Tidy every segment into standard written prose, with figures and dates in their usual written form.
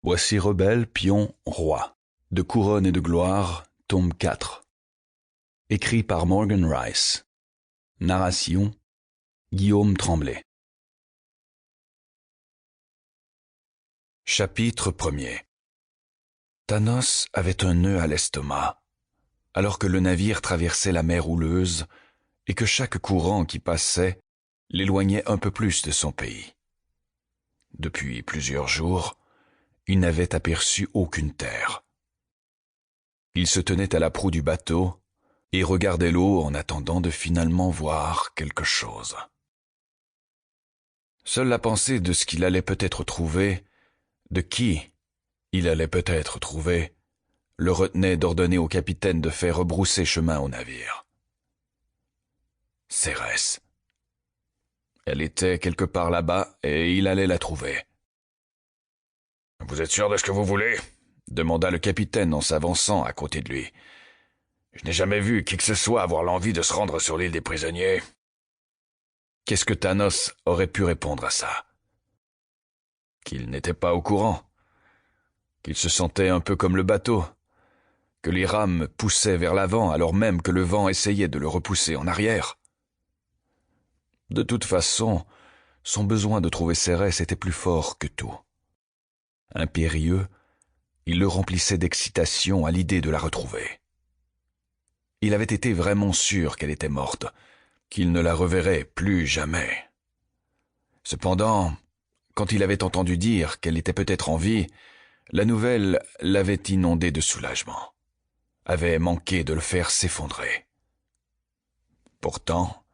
Voici rebelle, pion, roi. De couronne et de gloire, tome 4. Écrit par Morgan Rice. Narration, Guillaume Tremblay. Chapitre 1er. Thanos avait un nœud à l'estomac, alors que le navire traversait la mer houleuse et que chaque courant qui passait l'éloignait un peu plus de son pays. Depuis plusieurs jours, il n'avait aperçu aucune terre. Il se tenait à la proue du bateau et regardait l'eau en attendant de finalement voir quelque chose. Seule la pensée de ce qu'il allait peut-être trouver, de qui il allait peut-être trouver, le retenait d'ordonner au capitaine de faire rebrousser chemin au navire. Cérès. Elle était quelque part là-bas et il allait la trouver. « Vous êtes sûr de ce que vous voulez ?» demanda le capitaine en s'avançant à côté de lui. « Je n'ai jamais vu qui que ce soit avoir l'envie de se rendre sur l'île des prisonniers. » Qu'est-ce que Thanos aurait pu répondre à ça? Qu'il n'était pas au courant, qu'il se sentait un peu comme le bateau, que les rames poussaient vers l'avant alors même que le vent essayait de le repousser en arrière. De toute façon, son besoin de trouver Cérès était plus fort que tout. Impérieux, il le remplissait d'excitation à l'idée de la retrouver. Il avait été vraiment sûr qu'elle était morte, qu'il ne la reverrait plus jamais. Cependant, quand il avait entendu dire qu'elle était peut-être en vie, la nouvelle l'avait inondé de soulagement, avait manqué de le faire s'effondrer. Pourtant,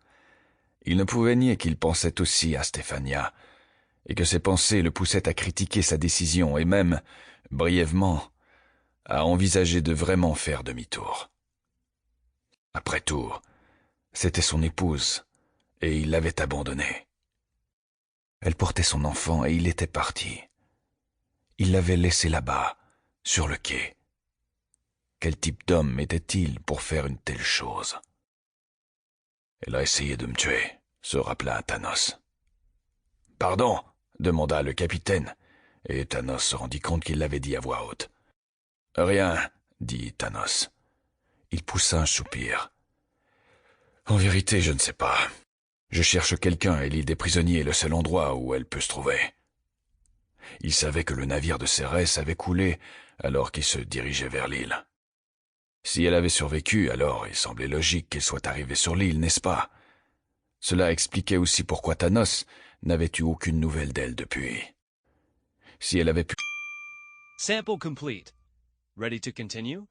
il ne pouvait nier qu'il pensait aussi à Stéphania, et que ses pensées le poussaient à critiquer sa décision et même, brièvement, à envisager de vraiment faire demi-tour. Après tout, c'était son épouse, et il l'avait abandonnée. Elle portait son enfant et il était parti. Il l'avait laissée là-bas, sur le quai. Quel type d'homme était-il pour faire une telle chose? Elle a essayé de me tuer, se rappela Thanos. « Pardon ?» demanda le capitaine, et Thanos se rendit compte qu'il l'avait dit à voix haute. « Rien, » dit Thanos. Il poussa un soupir. « En vérité, je ne sais pas. Je cherche quelqu'un et l'île des prisonniers est le seul endroit où elle peut se trouver. » Il savait que le navire de Cérès avait coulé alors qu'il se dirigeait vers l'île. Si elle avait survécu, alors il semblait logique qu'elle soit arrivée sur l'île, n'est-ce pas? Cela expliquait aussi pourquoi Thanos n'avait eu aucune nouvelle d'elle depuis. Si elle avait pu... Sample complete. Ready to continue?